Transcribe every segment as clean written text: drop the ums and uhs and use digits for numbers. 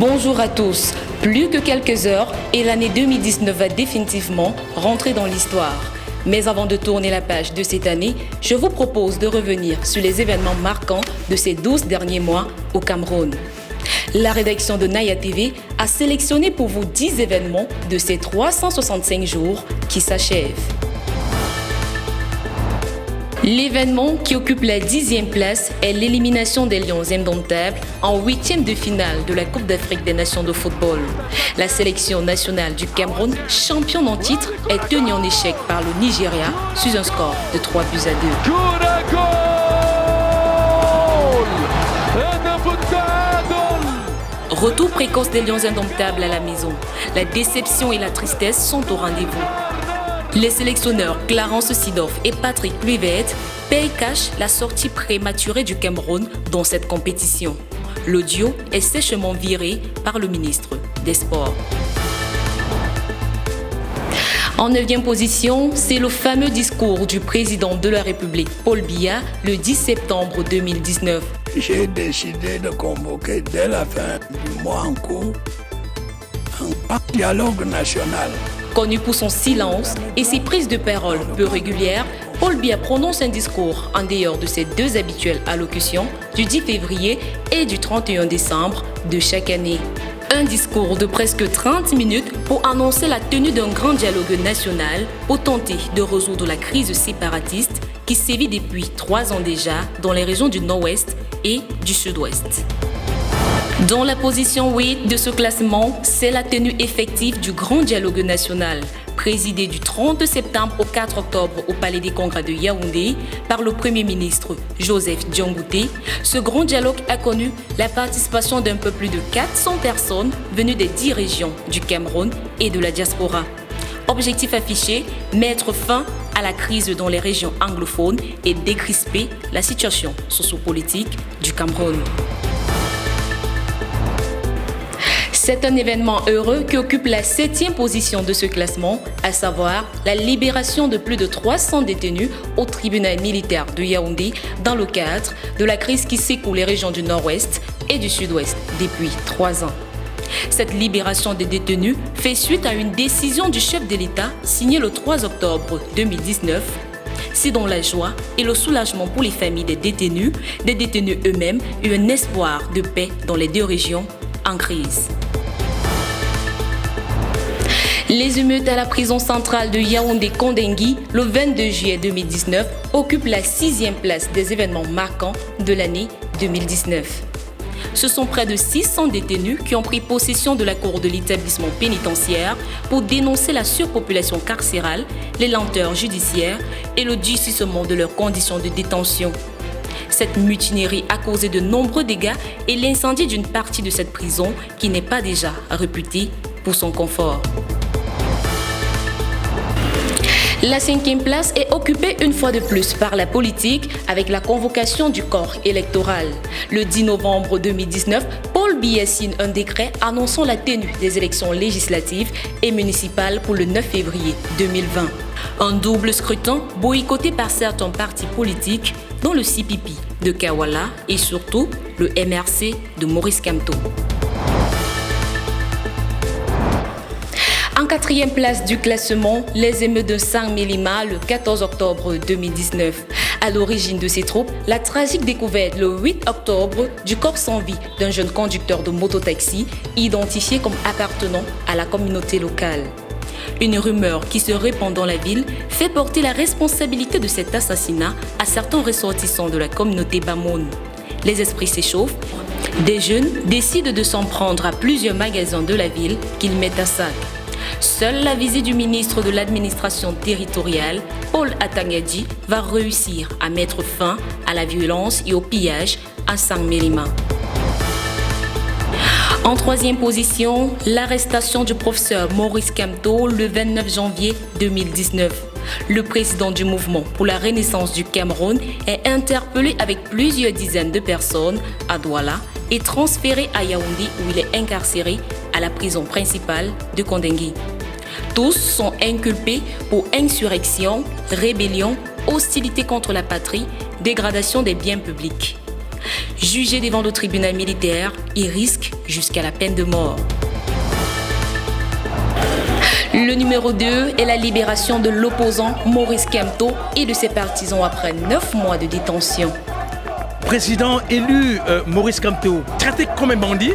Bonjour à tous. Plus que quelques heures et l'année 2019 va définitivement rentrer dans l'histoire. Mais avant de tourner la page de cette année, je vous propose de revenir sur les événements marquants de ces 12 derniers mois au Cameroun. La rédaction de Naya TV a sélectionné pour vous 10 événements de ces 365 jours qui s'achèvent. L'événement qui occupe la 10e place est l'élimination des Lions indomptables en 8e de finale de la Coupe d'Afrique des Nations de football. La sélection nationale du Cameroun, championne en titre, est tenue en échec par le Nigeria sur un score de 3 buts à 2. Retour précoce des Lions indomptables à la maison. La déception et la tristesse sont au rendez-vous. Les sélectionneurs Clarence Seedorf et Patrick Kluivert payent cash la sortie prématurée du Cameroun dans cette compétition. Le duo est sèchement viré par le ministre des Sports. En 9e position, c'est le fameux discours du président de la République, Paul Biya, le 10 septembre 2019. J'ai décidé de convoquer dès la fin du mois en cours un dialogue national. Connu pour son silence et ses prises de parole peu régulières, Paul Biya prononce un discours en dehors de ses deux habituelles allocutions du 10 février et du 31 décembre de chaque année. Un discours de presque 30 minutes pour annoncer la tenue d'un grand dialogue national pour tenter de résoudre la crise séparatiste qui sévit depuis 3 ans déjà dans les régions du Nord-Ouest et du Sud-Ouest. Dans la position 8 de ce classement, c'est la tenue effective du Grand Dialogue National, présidé du 30 septembre au 4 octobre au Palais des Congrès de Yaoundé par le Premier ministre Joseph Diongouté. Ce grand dialogue a connu la participation d'un peu plus de 400 personnes venues des 10 régions du Cameroun et de la diaspora. Objectif affiché, mettre fin à la crise dans les régions anglophones et décrisper la situation sociopolitique du Cameroun. C'est un événement heureux qui occupe la 7e position de ce classement, à savoir la libération de plus de 300 détenus au tribunal militaire de Yaoundé dans le cadre de la crise qui secoue les régions du Nord-Ouest et du Sud-Ouest depuis 3 ans. Cette libération des détenus fait suite à une décision du chef de l'État signée le 3 octobre 2019. C'est dans la joie et le soulagement pour les familles des détenus eux-mêmes et un espoir de paix dans les deux régions en crise. Les émeutes à la prison centrale de Yaoundé-Kondengui le 22 juillet 2019 occupent la 6e place des événements marquants de l'année 2019. Ce sont près de 600 détenus qui ont pris possession de la cour de l'établissement pénitentiaire pour dénoncer la surpopulation carcérale, les lenteurs judiciaires et le durcissement de leurs conditions de détention. Cette mutinerie a causé de nombreux dégâts et l'incendie d'une partie de cette prison qui n'est pas déjà réputée pour son confort. La 5e place est occupée une fois de plus par la politique avec la convocation du corps électoral. Le 10 novembre 2019, Paul Biya signe un décret annonçant la tenue des élections législatives et municipales pour le 9 février 2020. Un double scrutin boycotté par certains partis politiques dont le CPP de Kawala et surtout le MRC de Maurice Kamto. En 4e place du classement, les émeutes de Saint-Mélima le 14 octobre 2019. À l'origine de ces troupes, la tragique découverte le 8 octobre du corps sans vie d'un jeune conducteur de mototaxi identifié comme appartenant à la communauté locale. Une rumeur qui se répand dans la ville fait porter la responsabilité de cet assassinat à certains ressortissants de la communauté Bamoun. Les esprits s'échauffent. Des jeunes décident de s'en prendre à plusieurs magasins de la ville qu'ils mettent à sac. Seule la visite du ministre de l'administration territoriale, Paul Atangadi, va réussir à mettre fin à la violence et au pillage à Saint-Mélima. En 3e position, l'arrestation du professeur Maurice Kamto le 29 janvier 2019. Le président du mouvement pour la renaissance du Cameroun est interpellé avec plusieurs dizaines de personnes à Douala et transféré à Yaoundé où il est incarcéré à la prison principale de Kondengui. Tous sont inculpés pour insurrection, rébellion, hostilité contre la patrie, dégradation des biens publics. Jugé devant le tribunal militaire, il risque jusqu'à la peine de mort. Le numéro 2 est la libération de l'opposant Maurice Kamto et de ses partisans après 9 mois de détention. Président élu Maurice Kamto, traité comme un bandit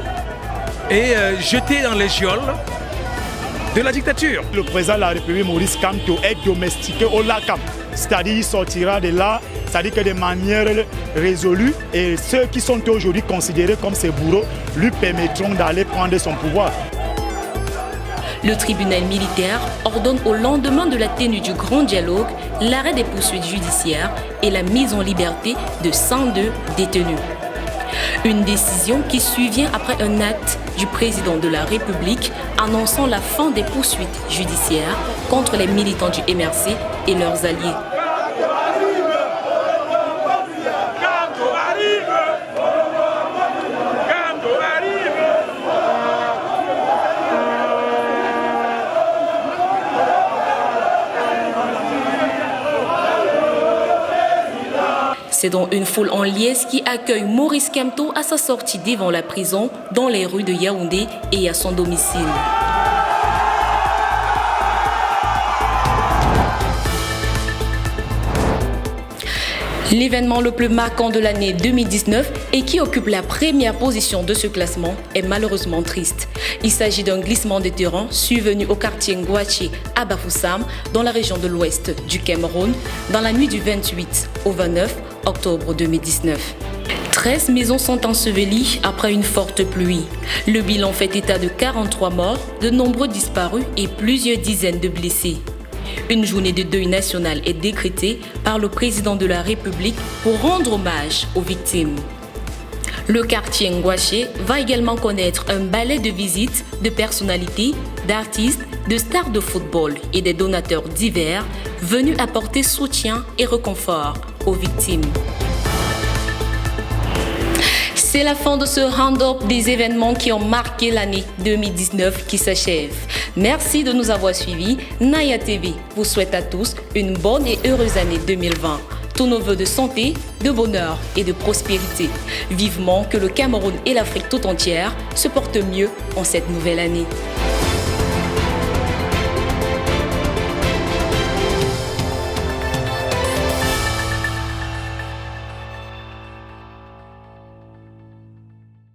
et jeté dans les geôles de la dictature. Le président de la République, Maurice Kamto, est domestiqué au LACAM. C'est-à-dire qu'il sortira de là, c'est-à-dire que de manière résolue, et ceux qui sont aujourd'hui considérés comme ses bourreaux lui permettront d'aller prendre son pouvoir. Le tribunal militaire ordonne au lendemain de la tenue du grand dialogue l'arrêt des poursuites judiciaires et la mise en liberté de 102 détenus. Une décision qui survient après un acte du président de la République annonçant la fin des poursuites judiciaires contre les militants du MRC et leurs alliés. C'est donc une foule en liesse qui accueille Maurice Kamto à sa sortie devant la prison dans les rues de Yaoundé et à son domicile. L'événement le plus marquant de l'année 2019 et qui occupe la première position de ce classement est malheureusement triste. Il s'agit d'un glissement de terrain survenu au quartier Ngouaché à Bafoussam, dans la région de l'ouest du Cameroun, dans la nuit du 28 au 29 octobre 2019. 13 maisons sont ensevelies après une forte pluie. Le bilan fait état de 43 morts, de nombreux disparus et plusieurs dizaines de blessés. Une journée de deuil national est décrétée par le président de la République pour rendre hommage aux victimes. Le quartier Ngouaché va également connaître un balai de visites de personnalités, d'artistes, de stars de football et des donateurs divers venus apporter soutien et réconfort aux victimes. C'est la fin de ce round-up des événements qui ont marqué l'année 2019 qui s'achève. Merci de nous avoir suivis. Naya TV vous souhaite à tous une bonne et heureuse année 2020. Tous nos vœux de santé, de bonheur et de prospérité. Vivement que le Cameroun et l'Afrique tout entière se portent mieux en cette nouvelle année.